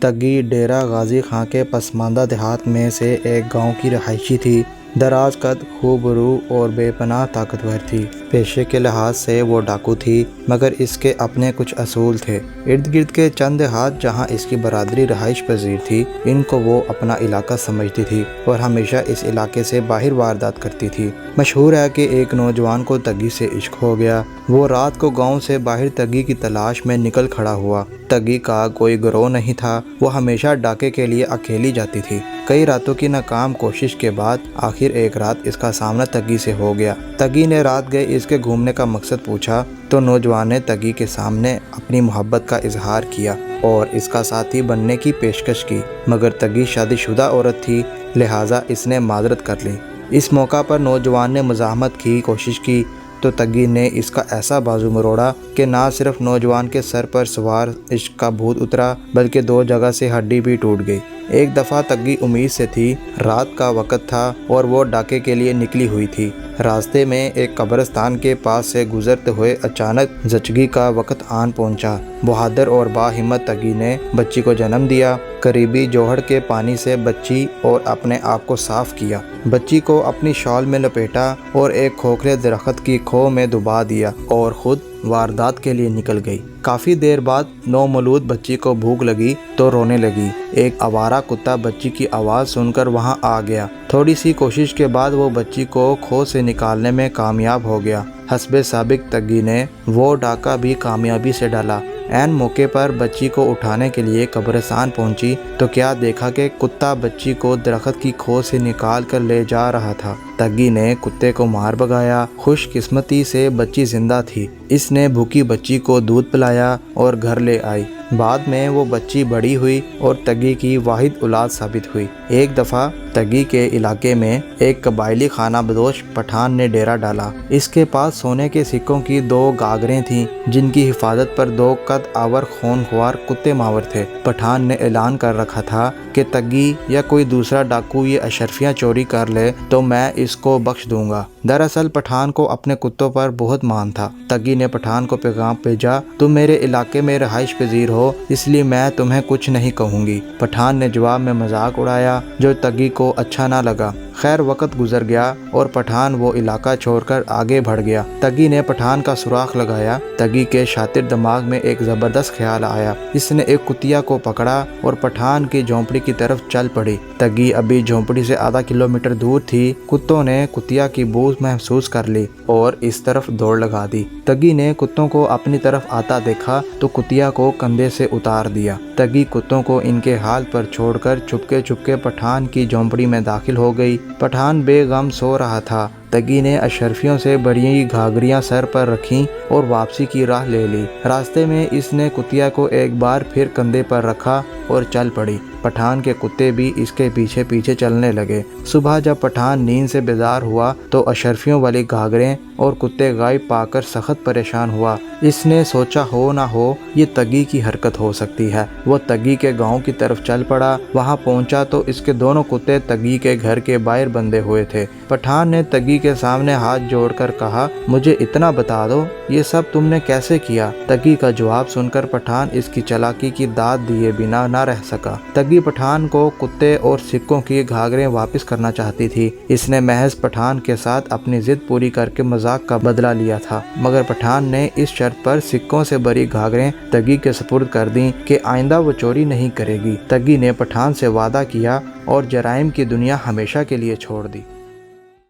تگی ڈیرہ غازی خان کے پسماندہ دیہات میں سے ایک گاؤں کی رہائشی تھی۔ دراز قد، خوبرو اور بے پناہ طاقتور تھی۔ پیشے کے لحاظ سے وہ ڈاکو تھی، مگر اس کے اپنے کچھ اصول تھے۔ ارد گرد کے چند دیہات جہاں اس کی برادری رہائش پذیر تھی، ان کو وہ اپنا علاقہ سمجھتی تھی اور ہمیشہ اس علاقے سے باہر واردات کرتی تھی۔ مشہور ہے کہ ایک نوجوان کو تگی سے عشق ہو گیا۔ وہ رات کو گاؤں سے باہر تگی کی تلاش میں نکل کھڑا ہوا۔ تگی کا کوئی گروہ نہیں تھا، وہ ہمیشہ ڈاکے کے لیے اکیلی جاتی تھی۔ کئی راتوں کی ناکام کوشش کے بعد آخر ایک رات اس کا سامنا تگی سے ہو گیا۔ تگی نے رات گئے اس کے گھومنے کا مقصد پوچھا تو نوجوان نے تگی کے سامنے اپنی محبت کا اظہار کیا اور اس کا ساتھی بننے کی پیشکش کی، مگر تگی شادی شدہ عورت تھی، لہٰذا اس نے معذرت کر لی۔ اس موقع پر نوجوان نے مزاحمت کی کوشش کی تو تگی نے اس کا ایسا بازو مروڑا کہ نہ صرف نوجوان کے سر پر سوار عشق کا بھوت اترا بلکہ دو جگہ سے ہڈی بھی ٹوٹ گئی۔ ایک دفعہ تگی امید سے تھی، رات کا وقت تھا اور وہ ڈاکے کے لیے نکلی ہوئی تھی۔ راستے میں ایک قبرستان کے پاس سے گزرتے ہوئے اچانک زچگی کا وقت آن پہنچا۔ بہادر اور باہمت تگی نے بچی کو جنم دیا۔ قریبی جوہڑ کے پانی سے بچی اور اپنے آپ کو صاف کیا۔ بچی کو اپنی شال میں لپیٹا اور ایک کھوکھلے درخت کی کھو میں دبا دیا اور خود واردات کے لیے نکل گئی۔ کافی دیر بعد نومولود بچی کو بھوک لگی تو رونے لگی۔ ایک آوارہ کتا بچی کی آواز سن کر وہاں آ گیا۔ تھوڑی سی کوشش کے بعد وہ بچی کو کھو سے نکالنے میں کامیاب ہو گیا۔ حسب سابق تگی نے وہ ڈاکہ بھی کامیابی سے ڈالا۔ عین موقع پر بچی کو اٹھانے کے لیے قبرستان پہنچی تو کیا دیکھا کہ کتا بچی کو درخت کی کھو سے نکال کر لے جا رہا تھا۔ تگی نے کتے کو مار بھگایا۔ خوش قسمتی سے بچی زندہ تھی۔ اس نے بھوکی بچی کو دودھ پلایا اور گھر لے آئی۔ بعد میں وہ بچی بڑی ہوئی اور تگی کی واحد اولاد ثابت ہوئی۔ ایک دفعہ تگی کے علاقے میں ایک قبائلی خانہ بدوش پٹھان نے ڈیرا ڈالا۔ اس کے پاس سونے کے سکوں کی 2 گاگریں تھیں جن کی حفاظت پر 2 قد آور خون خوار کتے ماور تھے۔ پٹھان نے اعلان کر رکھا تھا کہ تگی یا کوئی دوسرا ڈاکو یہ اشرفیاں چوری کر لے تو میں اس کو بخش دوں گا۔ دراصل پٹھان کو اپنے کتوں پر بہت مان تھا۔ تگی نے پٹھان کو پیغام بھیجا، تم میرے علاقے میں رہائش پذیر ہو اس لیے میں تمہیں کچھ نہیں کہوں گی۔ پٹھان نے جواب میں مذاق اڑایا جو تگی کو اچھا نہ لگا۔ خیر وقت گزر گیا اور پٹھان وہ علاقہ چھوڑ کر آگے بڑھ گیا۔ تگی نے پٹھان کا سراغ لگایا۔ تگی کے شاطر دماغ میں ایک زبردست خیال آیا۔ اس نے ایک کتیا کو پکڑا اور پٹھان کی جھونپڑی کی طرف چل پڑی۔ تگی ابھی جھونپڑی سے آدھا کلومیٹر دور تھی۔ کتوں نے کتیا کی بو محسوس کر لی اور اس طرف دوڑ لگا دی۔ تگی نے کتوں کو اپنی طرف آتا دیکھا تو کتیا کو کندھے سے اتار دیا۔ تگی کتوں کو ان کے حال پر چھوڑ کر چپکے پٹھان کی جھونپڑی میں داخل ہو گئی۔ پٹھان بے غم سو رہا تھا۔ تگی نے اشرفیوں سے بڑی گھاگریاں سر پر رکھیں اور واپسی کی راہ لے لی۔ راستے میں اس نے کتیا کو ایک بار پھر کندھے پر رکھا اور چل پڑی۔ پٹھان کے کتے بھی اس کے پیچھے پیچھے چلنے لگے۔ صبح جب پٹھان نیند سے بیدار ہوا تو اشرفیوں والی گھاگریں اور کتے غائب پا کر سخت پریشان ہوا۔ اس نے سوچا ہو نہ ہو یہ تگی کی حرکت ہو سکتی ہے۔ وہ تگی کے گاؤں کی طرف چل پڑا۔ وہاں پہنچا تو اس کے دونوں کتے تگی کے گھر کے باہر بندھے ہوئے تھے۔ پٹھان نے تگی کے سامنے ہاتھ جوڑ کر کہا، مجھے اتنا بتا دو یہ سب تم نے کیسے کیا؟ تگی کا جواب سن کر پٹھان اس کی چالاکی کی داد دیے بنا نہ رہ سکا۔ تگی پٹھان کو کتے اور سکوں کی گھاگریں واپس کرنا چاہتی تھی۔ اس نے محض پٹھان کے ساتھ اپنی ضد پوری کر کے مذاق کا بدلہ لیا تھا، مگر پٹھان نے اس شرط پر سکوں سے بھری گھاگریں تگی کے سپرد کر دیں کہ آئندہ وہ چوری نہیں کرے گی۔ تگی نے پٹھان سے وعدہ کیا اور جرائم کی دنیا ہمیشہ کے لیے چھوڑ دی۔